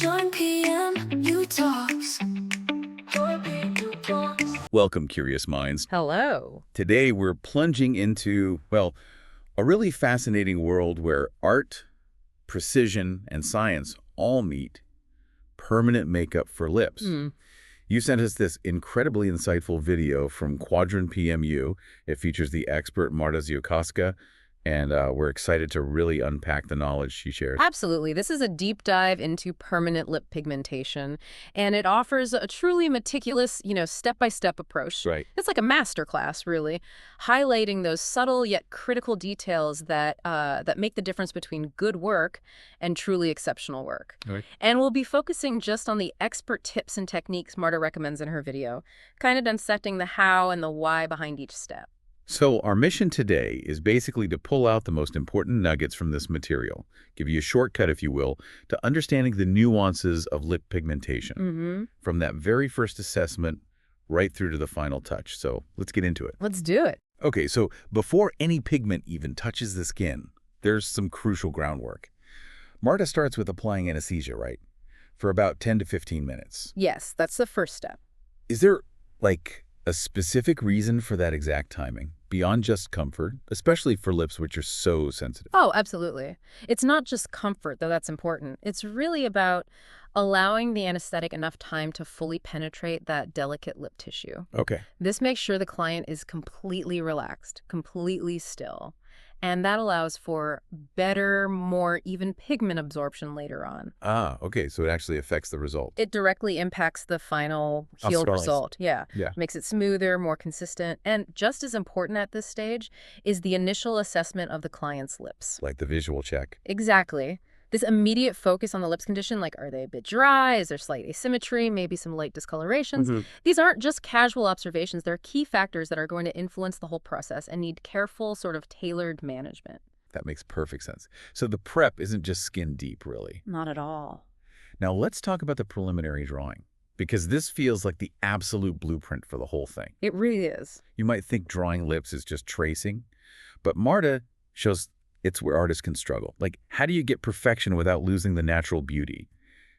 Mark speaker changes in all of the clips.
Speaker 1: JoinPMU Talks.
Speaker 2: Welcome, curious minds.
Speaker 3: Hello.
Speaker 2: Today we're plunging into, well, a really fascinating world where art, precision, and science all meet. Permanent makeup for lips. You sent us this incredibly insightful video from JoinPMU. It features the expert Marta Ziółkowska, and we're excited to really unpack the knowledge she shared.
Speaker 3: Absolutely. This is a deep dive into permanent lip pigmentation, and it offers a truly meticulous, step-by-step approach.
Speaker 2: Right.
Speaker 3: It's like a masterclass, really, highlighting those subtle yet critical details that make the difference between good work and truly exceptional work.
Speaker 2: Right.
Speaker 3: And we'll be focusing just on the expert tips and techniques Marta recommends in her video, kind of dissecting the how and the why behind each step.
Speaker 2: So our mission today is basically to pull out the most important nuggets from this material, give you a shortcut, if you will, to understanding the nuances of lip pigmentation, from that very first assessment right through to the final touch. So let's get into it.
Speaker 3: Let's do it.
Speaker 2: Okay, so before any pigment even touches the skin, there's some crucial groundwork. Marta starts with applying anesthesia, right? For about 10 to 15 minutes.
Speaker 3: Yes, that's the first step.
Speaker 2: Is there, like, a specific reason for that exact timing, beyond just comfort, especially for lips which are so sensitive?
Speaker 3: Oh, absolutely. It's not just comfort, though that's important. It's really about allowing the anesthetic enough time to fully penetrate that delicate lip tissue.
Speaker 2: Okay.
Speaker 3: This makes sure the client is completely relaxed, completely still. And that allows for better, more even pigment absorption later on.
Speaker 2: Ah, okay, so it actually affects the result.
Speaker 3: It directly impacts the final healed result. Yeah. Makes it smoother, more consistent. And just as important at this stage is the initial assessment of the client's lips.
Speaker 2: Like the visual check.
Speaker 3: Exactly. This immediate focus on the lips condition, like are they a bit dry, is there slight asymmetry, maybe some light discolorations. These aren't just casual observations. They're key factors that are going to influence the whole process and need careful, sort of tailored management.
Speaker 2: That makes perfect sense. So the prep isn't just skin deep, really.
Speaker 3: Not at all.
Speaker 2: Now let's talk about the preliminary drawing, because this feels like the absolute blueprint for the whole thing.
Speaker 3: It really is.
Speaker 2: You might think drawing lips is just tracing, but Marta shows it's where artists can struggle. Like, how do you get perfection without losing the natural beauty?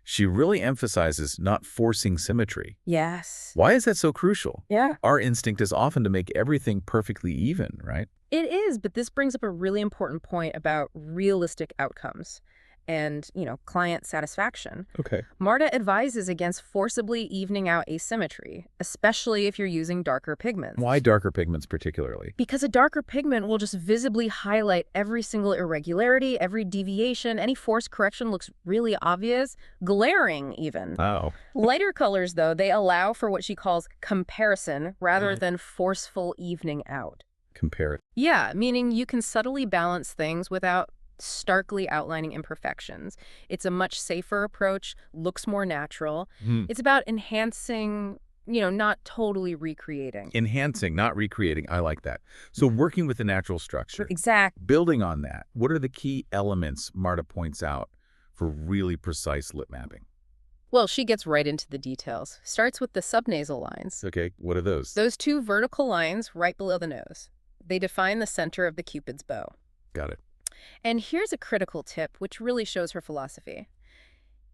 Speaker 2: She really emphasizes not forcing symmetry.
Speaker 3: Yes.
Speaker 2: Why is that so crucial?
Speaker 3: Yeah.
Speaker 2: Our instinct is often to make everything perfectly even, right?
Speaker 3: It is, but this brings up a really important point about realistic outcomes and, client satisfaction.
Speaker 2: Okay.
Speaker 3: Marta advises against forcibly evening out asymmetry, especially if you're using darker pigments.
Speaker 2: Why darker pigments particularly?
Speaker 3: Because a darker pigment will just visibly highlight every single irregularity, every deviation. Any force correction looks really obvious, glaring even.
Speaker 2: Oh.
Speaker 3: Lighter colors, though, they allow for what she calls comparison rather than forceful evening out.
Speaker 2: Compare it.
Speaker 3: Yeah, meaning you can subtly balance things without starkly outlining imperfections. It's a much safer approach, looks more natural. It's about enhancing, not totally recreating.
Speaker 2: Enhancing, not recreating. I like that. So working with the natural structure.
Speaker 3: Exactly.
Speaker 2: Building on that, what are the key elements Marta points out for really precise lip mapping?
Speaker 3: Well, she gets right into the details. Starts with the subnasal lines.
Speaker 2: Okay, what are those?
Speaker 3: Those two vertical lines right below the nose. They define the center of the Cupid's bow.
Speaker 2: Got it.
Speaker 3: And here's a critical tip, which really shows her philosophy.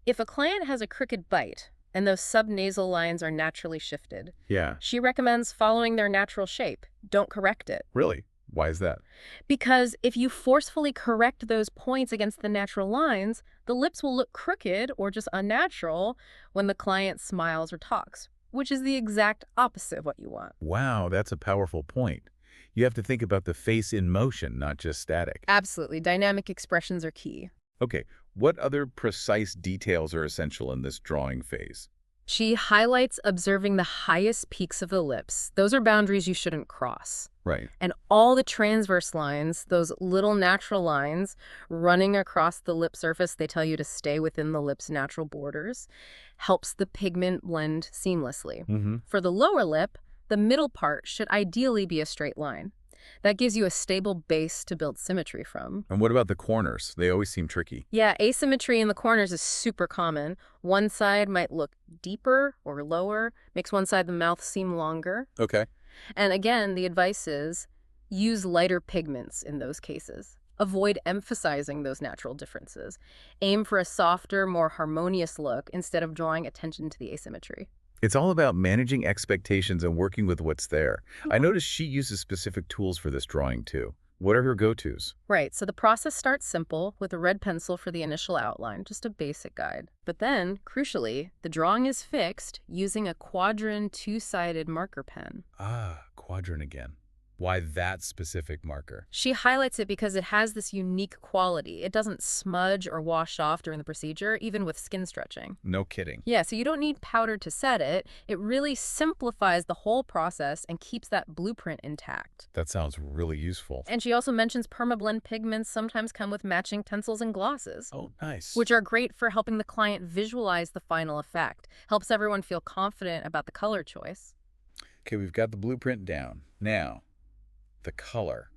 Speaker 3: If a client has a crooked bite and those subnasal lines are naturally shifted, she recommends following their natural shape. Don't correct it.
Speaker 2: Really? Why is that?
Speaker 3: Because if you forcefully correct those points against the natural lines, the lips will look crooked or just unnatural when the client smiles or talks, which is the exact opposite of what you want.
Speaker 2: Wow, that's a powerful point. You have to think about the face in motion, not just static.
Speaker 3: Absolutely. Dynamic expressions are key.
Speaker 2: Okay, what other precise details are essential in this drawing phase?
Speaker 3: She highlights observing the highest peaks of the lips. Those are boundaries you shouldn't cross.
Speaker 2: Right.
Speaker 3: And all the transverse lines, those little natural lines running across the lip surface, they tell you to stay within the lip's natural borders, helps the pigment blend seamlessly. For the lower lip, the middle part should ideally be a straight line. That gives you a stable base to build symmetry from.
Speaker 2: And what about the corners? They always seem tricky.
Speaker 3: Yeah, asymmetry in the corners is super common. One side might look deeper or lower, makes one side of the mouth seem longer.
Speaker 2: Okay.
Speaker 3: And again, the advice is use lighter pigments in those cases. Avoid emphasizing those natural differences. Aim for a softer, more harmonious look instead of drawing attention to the asymmetry.
Speaker 2: It's all about managing expectations and working with what's there. I noticed she uses specific tools for this drawing, too. What are her go-tos?
Speaker 3: Right, so the process starts simple with a red pencil for the initial outline, just a basic guide. But then, crucially, the drawing is fixed using a quadrant two-sided marker pen.
Speaker 2: Ah, quadrant again. Why that specific marker?
Speaker 3: She highlights it because it has this unique quality. It doesn't smudge or wash off during the procedure, even with skin stretching.
Speaker 2: No kidding.
Speaker 3: Yeah, so you don't need powder to set it. It really simplifies the whole process and keeps that blueprint intact.
Speaker 2: That sounds really useful.
Speaker 3: And she also mentions permablend pigments sometimes come with matching pencils and glosses.
Speaker 2: Oh, nice.
Speaker 3: Which are great for helping the client visualize the final effect. Helps everyone feel confident about the color choice.
Speaker 2: Okay, we've got the blueprint down. Now, the color.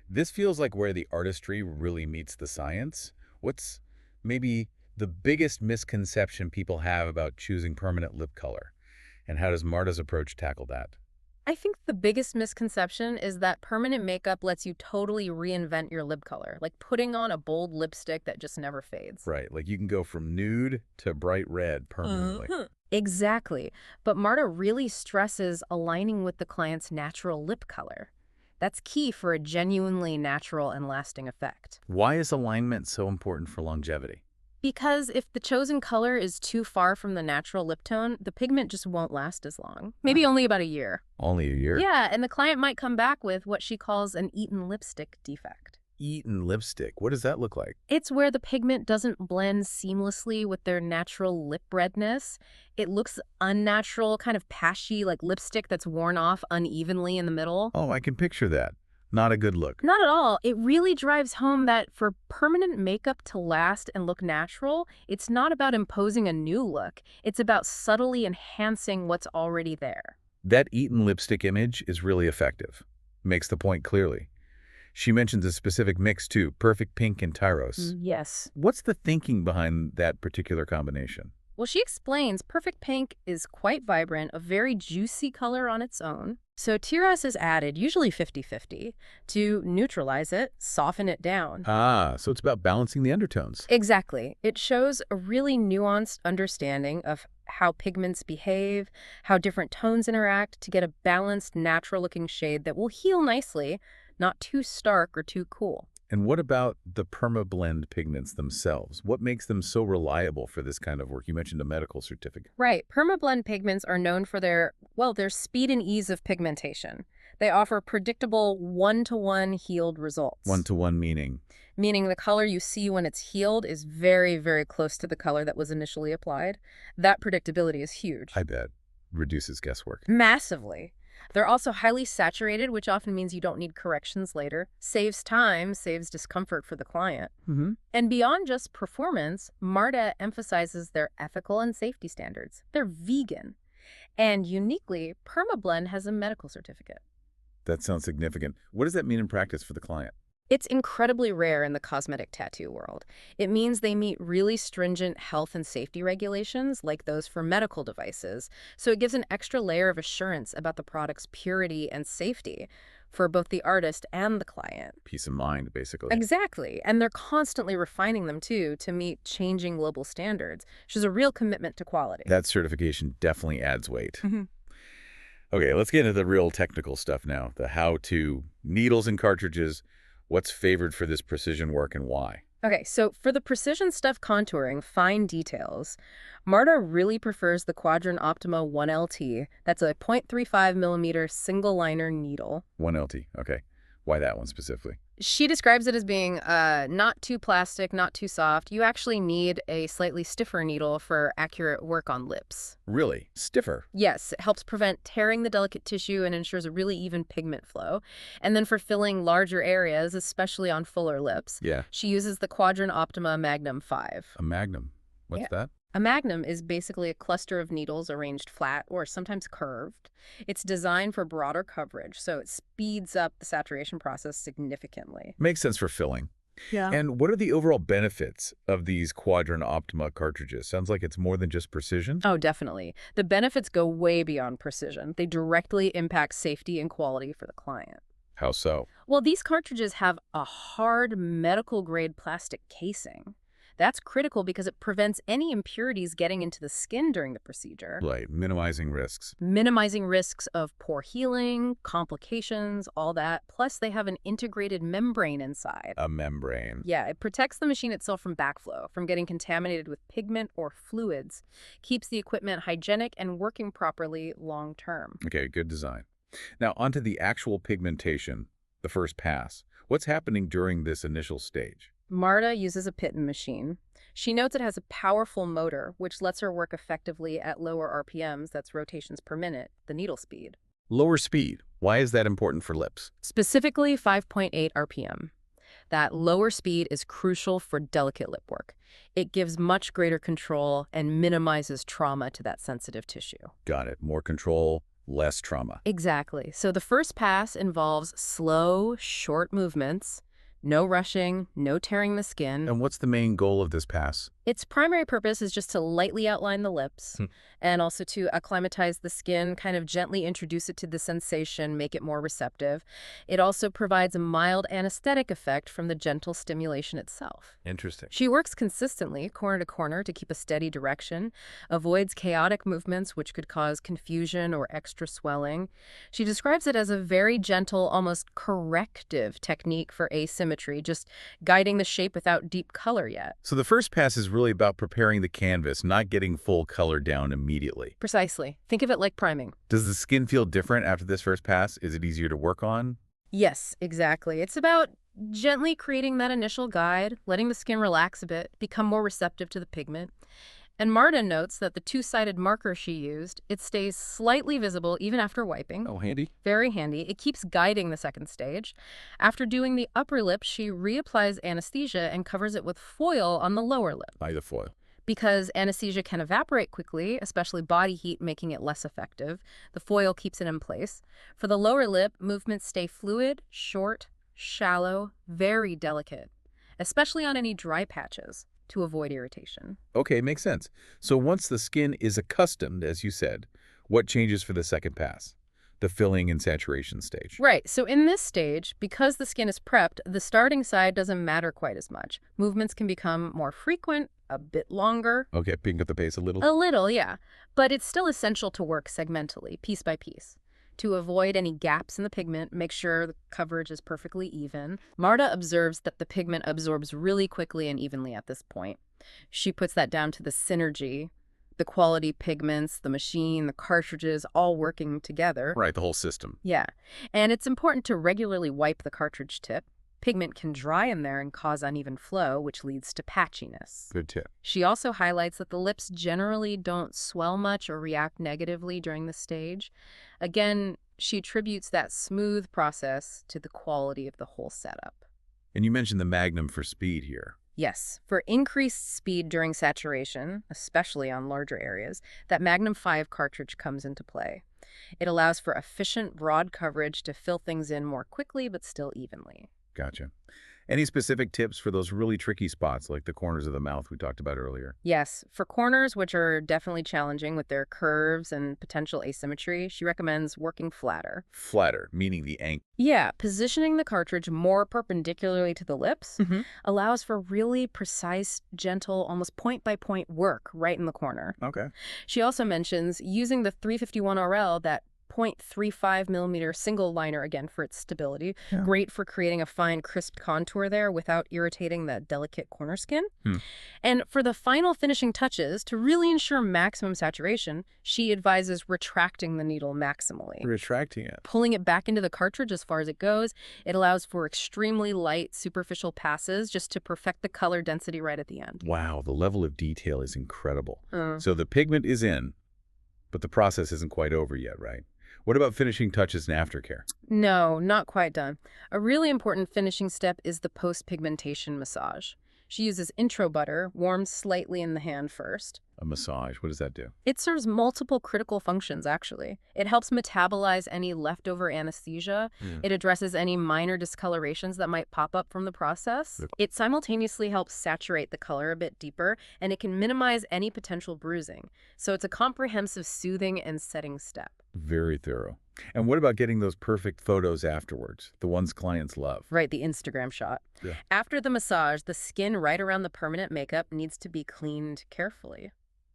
Speaker 2: This feels like where the artistry really meets the science. What's maybe the biggest misconception people have about choosing permanent lip color? And how does Marta's approach tackle that?
Speaker 3: I think the biggest misconception is that permanent makeup lets you totally reinvent your lip color, like putting on a bold lipstick that just never fades.
Speaker 2: Right, like you can go from nude to bright red permanently.
Speaker 3: Exactly. But Marta really stresses aligning with the client's natural lip color. That's key for a genuinely natural and lasting effect.
Speaker 2: Why is alignment so important for longevity?
Speaker 3: Because if the chosen color is too far from the natural lip tone, the pigment just won't last as long. Maybe only about a year.
Speaker 2: Only a year?
Speaker 3: Yeah, and the client might come back with what she calls an eaten lipstick defect.
Speaker 2: Eaten lipstick. What does that look like?
Speaker 3: It's where the pigment doesn't blend seamlessly with their natural lip redness. It looks unnatural, kind of pashy, like lipstick that's worn off unevenly in the middle.
Speaker 2: Oh, I can picture that. Not a good look.
Speaker 3: Not at all. It really drives home that for permanent makeup to last and look natural, it's not about imposing a new look. It's about subtly enhancing what's already there.
Speaker 2: That eaten lipstick image is really effective. Makes the point clearly. She mentions a specific mix too, perfect pink and Tyros.
Speaker 3: Yes.
Speaker 2: What's the thinking behind that particular combination?
Speaker 3: Well, she explains perfect pink is quite vibrant, a very juicy color on its own. So Tyros is added, usually 50-50, to neutralize it, soften it down.
Speaker 2: Ah, so it's about balancing the undertones.
Speaker 3: Exactly. It shows a really nuanced understanding of how pigments behave, how different tones interact to get a balanced, natural-looking shade that will heal nicely, not too stark or too cool.
Speaker 2: And what about the permablend pigments themselves? What makes them so reliable for this kind of work? You mentioned a medical certificate.
Speaker 3: Right. Permablend pigments are known for their speed and ease of pigmentation. They offer predictable one-to-one healed results.
Speaker 2: One-to-one meaning?
Speaker 3: Meaning the color you see when it's healed is very, very close to the color that was initially applied. That predictability is huge.
Speaker 2: I bet. Reduces guesswork.
Speaker 3: Massively. They're also highly saturated, which often means you don't need corrections later. Saves time, saves discomfort for the client. And beyond just performance, Marta emphasizes their ethical and safety standards. They're vegan. And uniquely, PermaBlend has a medical certificate.
Speaker 2: That sounds significant. What does that mean in practice for the client?
Speaker 3: It's incredibly rare in the cosmetic tattoo world. It means they meet really stringent health and safety regulations like those for medical devices. So it gives an extra layer of assurance about the product's purity and safety for both the artist and the client.
Speaker 2: Peace of mind, basically.
Speaker 3: Exactly. And they're constantly refining them, too, to meet changing global standards, which is a real commitment to quality.
Speaker 2: That certification definitely adds weight. Okay, let's get into the real technical stuff now. The how-to, needles and cartridges. What's favored for this precision work and why?
Speaker 3: Okay, so for the precision stuff contouring, fine details, Marta really prefers the Quadrant Optima 1LT. That's a 0.35 millimeter single liner needle.
Speaker 2: 1LT, okay. Why that one specifically?
Speaker 3: She describes it as being not too plastic, not too soft. You actually need a slightly stiffer needle for accurate work on lips.
Speaker 2: Really? Stiffer?
Speaker 3: Yes, it helps prevent tearing the delicate tissue and ensures a really even pigment flow. And then for filling larger areas, especially on fuller lips, she uses the Quadrant Optima Magnum 5.
Speaker 2: A Magnum? What's that?
Speaker 3: A magnum is basically a cluster of needles arranged flat or sometimes curved. It's designed for broader coverage, so it speeds up the saturation process significantly.
Speaker 2: Makes sense for filling.
Speaker 3: Yeah.
Speaker 2: And what are the overall benefits of these Quadrant Optima cartridges? Sounds like it's more than just precision.
Speaker 3: Oh, definitely. The benefits go way beyond precision. They directly impact safety and quality for the client.
Speaker 2: How so?
Speaker 3: Well, these cartridges have a hard medical-grade plastic casing. That's critical because it prevents any impurities getting into the skin during the procedure,
Speaker 2: Right, minimizing risks.
Speaker 3: minimizing risks of poor healing, complications, all that. Plus, they have an integrated membrane inside.
Speaker 2: A membrane.
Speaker 3: Yeah, it protects the machine itself from backflow, from getting contaminated with pigment or fluids, keeps the equipment hygienic and working properly long term.
Speaker 2: Okay, good design. Now, onto the actual pigmentation, the first pass. What's happening during this initial stage?
Speaker 3: Marta uses a pitting machine. She notes it has a powerful motor, which lets her work effectively at lower RPMs, that's rotations per minute, the needle speed.
Speaker 2: Lower speed. Why is that important for lips?
Speaker 3: Specifically 5.8 RPM. That lower speed is crucial for delicate lip work. It gives much greater control and minimizes trauma to that sensitive tissue.
Speaker 2: Got it. More control, less trauma.
Speaker 3: Exactly. So the first pass involves slow, short movements, no rushing, no tearing the skin.
Speaker 2: And what's the main goal of this pass?
Speaker 3: Its primary purpose is just to lightly outline the lips and also to acclimatize the skin, kind of gently introduce it to the sensation, make it more receptive. It also provides a mild anesthetic effect from the gentle stimulation itself.
Speaker 2: Interesting.
Speaker 3: She works consistently, corner to corner, to keep a steady direction, avoids chaotic movements which could cause confusion or extra swelling. She describes it as a very gentle, almost corrective technique for asymmetry, just guiding the shape without deep color yet.
Speaker 2: So the first pass is really about preparing the canvas, not getting full color down immediately.
Speaker 3: Precisely. Think of it like priming.
Speaker 2: Does the skin feel different after this first pass? Is it easier to work on?
Speaker 3: Yes, exactly. It's about gently creating that initial guide, letting the skin relax a bit, become more receptive to the pigment. And Marta notes that the two-sided marker she used, it stays slightly visible even after wiping.
Speaker 2: Oh, handy.
Speaker 3: Very handy. It keeps guiding the second stage. After doing the upper lip, she reapplies anesthesia and covers it with foil on the lower lip.
Speaker 2: By the foil.
Speaker 3: Because anesthesia can evaporate quickly, especially body heat making it less effective, the foil keeps it in place. For the lower lip, movements stay fluid, short, shallow, very delicate, especially on any dry patches, to avoid irritation.
Speaker 2: Okay, makes sense. So once the skin is accustomed, as you said, what changes for the second pass? The filling and saturation stage.
Speaker 3: Right. So in this stage, because the skin is prepped, the starting side doesn't matter quite as much. Movements can become more frequent, a bit longer.
Speaker 2: Okay, picking up the pace a little.
Speaker 3: A little, yeah. But it's still essential to work segmentally, piece by piece. To avoid any gaps in the pigment, make sure the coverage is perfectly even. Marta observes that the pigment absorbs really quickly and evenly at this point. She puts that down to the synergy, the quality pigments, the machine, the cartridges, all working together.
Speaker 2: Right, the whole system.
Speaker 3: Yeah. And it's important to regularly wipe the cartridge tip. Pigment can dry in there and cause uneven flow, which leads to patchiness.
Speaker 2: Good tip.
Speaker 3: She also highlights that the lips generally don't swell much or react negatively during the stage. Again, she attributes that smooth process to the quality of the whole setup.
Speaker 2: And you mentioned the Magnum for speed here.
Speaker 3: Yes, for increased speed during saturation, especially on larger areas, that Magnum 5 cartridge comes into play. It allows for efficient, broad coverage to fill things in more quickly but still evenly.
Speaker 2: Gotcha. Any specific tips for those really tricky spots like the corners of the mouth we talked about earlier?
Speaker 3: Yes, for corners, which are definitely challenging with their curves and potential asymmetry, she recommends working flatter.
Speaker 2: Flatter, meaning the angle.
Speaker 3: Yeah, positioning the cartridge more perpendicularly to the lips allows for really precise, gentle, almost point-by-point work right in the corner.
Speaker 2: Okay.
Speaker 3: She also mentions using the 351 RL, that 0.35 millimeter single liner, again, for its stability.
Speaker 2: Yeah.
Speaker 3: Great for creating a fine, crisp contour there without irritating that delicate corner skin. And for the final finishing touches, to really ensure maximum saturation, she advises retracting the needle maximally.
Speaker 2: Retracting it.
Speaker 3: Pulling it back into the cartridge as far as it goes. It allows for extremely light, superficial passes just to perfect the color density right at the end.
Speaker 2: Wow, the level of detail is incredible. So the pigment is in, but the process isn't quite over yet, right? What about finishing touches and aftercare?
Speaker 3: No, not quite done. A really important finishing step is the post-pigmentation massage. She uses intro butter, warmed slightly in the hand first.
Speaker 2: A massage, what does that do?
Speaker 3: It serves multiple critical functions, actually. It helps metabolize any leftover anesthesia. It addresses any minor discolorations that might pop up from the process. It simultaneously helps saturate the color a bit deeper, and it can minimize any potential bruising. So it's a comprehensive soothing and setting step.
Speaker 2: Very thorough. And what about getting those perfect photos afterwards, the ones clients love?
Speaker 3: Right, the Instagram shot.
Speaker 2: Yeah.
Speaker 3: After the massage, the skin right around the permanent makeup needs to be cleaned carefully.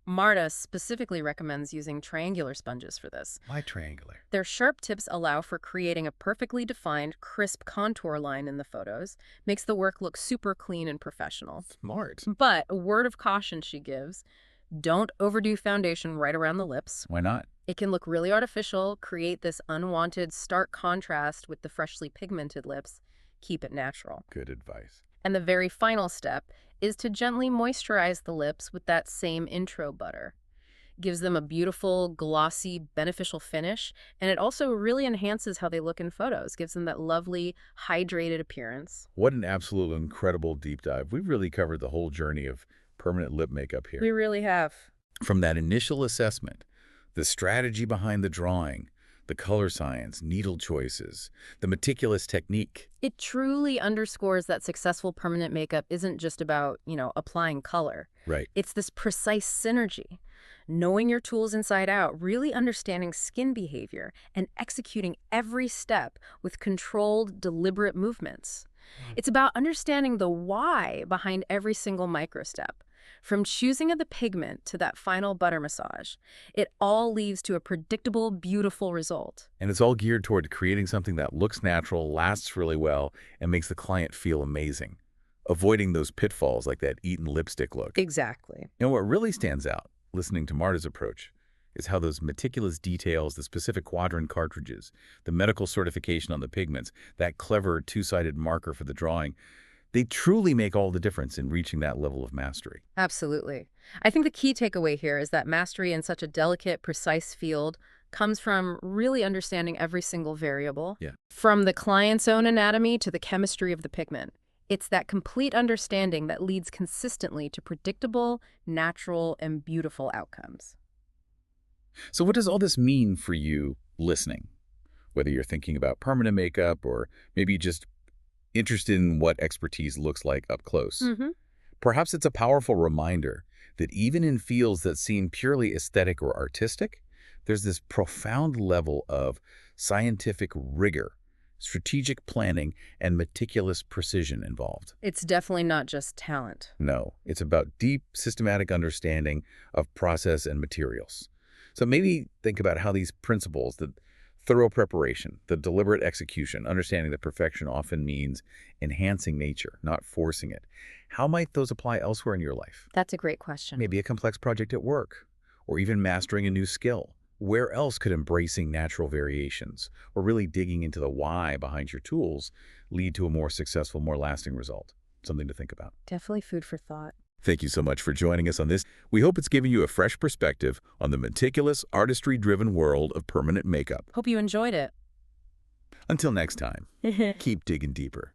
Speaker 3: Marta specifically recommends using triangular sponges for this.
Speaker 2: Why triangular?
Speaker 3: Their sharp tips allow for creating a perfectly defined, crisp contour line in the photos, makes the work look super clean and professional.
Speaker 2: Smart.
Speaker 3: But a word of caution she gives, don't overdo foundation right around the lips.
Speaker 2: Why not?
Speaker 3: It can look really artificial, create this unwanted stark contrast with the freshly pigmented lips. Keep it natural.
Speaker 2: Good advice.
Speaker 3: And the very final step is to gently moisturize the lips with that same intro butter. Gives them a beautiful, glossy, beneficial finish, and it also really enhances how they look in photos, gives them that lovely, hydrated appearance.
Speaker 2: What an absolute incredible deep dive. We've really covered the whole journey of permanent lip makeup here.
Speaker 3: We really have.
Speaker 2: From that initial assessment, the strategy behind the drawing, the color science, needle choices, the meticulous technique.
Speaker 3: It truly underscores that successful permanent makeup isn't just about, applying color.
Speaker 2: Right.
Speaker 3: It's this precise synergy. Knowing your tools inside out, really understanding skin behavior, and executing every step with controlled, deliberate movements. It's about understanding the why behind every single microstep. From choosing of the pigment to that final butter massage, it all leads to a predictable, beautiful result.
Speaker 2: And it's all geared toward creating something that looks natural, lasts really well, and makes the client feel amazing, avoiding those pitfalls like that eaten lipstick look.
Speaker 3: Exactly.
Speaker 2: And what really stands out, listening to Marta's approach, is how those meticulous details, the specific quadrant cartridges, the medical certification on the pigments, that clever two-sided marker for the drawing, they truly make all the difference in reaching that level of mastery.
Speaker 3: Absolutely. I think the key takeaway here is that mastery in such a delicate, precise field comes from really understanding every single variable.
Speaker 2: Yeah.
Speaker 3: From the client's own anatomy to the chemistry of the pigment. It's that complete understanding that leads consistently to predictable, natural, and beautiful outcomes.
Speaker 2: So what does all this mean for you listening? Whether you're thinking about permanent makeup or maybe just interested in what expertise looks like up close. Perhaps it's a powerful reminder that even in fields that seem purely aesthetic or artistic, there's this profound level of scientific rigor, strategic planning, and meticulous precision involved.
Speaker 3: It's definitely not just talent.
Speaker 2: No, it's about deep, systematic understanding of process and materials. So maybe think about how these principles, the thorough preparation, the deliberate execution, understanding that perfection often means enhancing nature, not forcing it. How might those apply elsewhere in your life?
Speaker 3: That's a great question.
Speaker 2: Maybe a complex project at work, or even mastering a new skill. Where else could embracing natural variations, or really digging into the why behind your tools, lead to a more successful, more lasting result? Something to think about.
Speaker 3: Definitely food for thought.
Speaker 2: Thank you so much for joining us on this. We hope it's given you a fresh perspective on the meticulous, artistry-driven world of permanent makeup.
Speaker 3: Hope you enjoyed it.
Speaker 2: Until next time, keep digging deeper.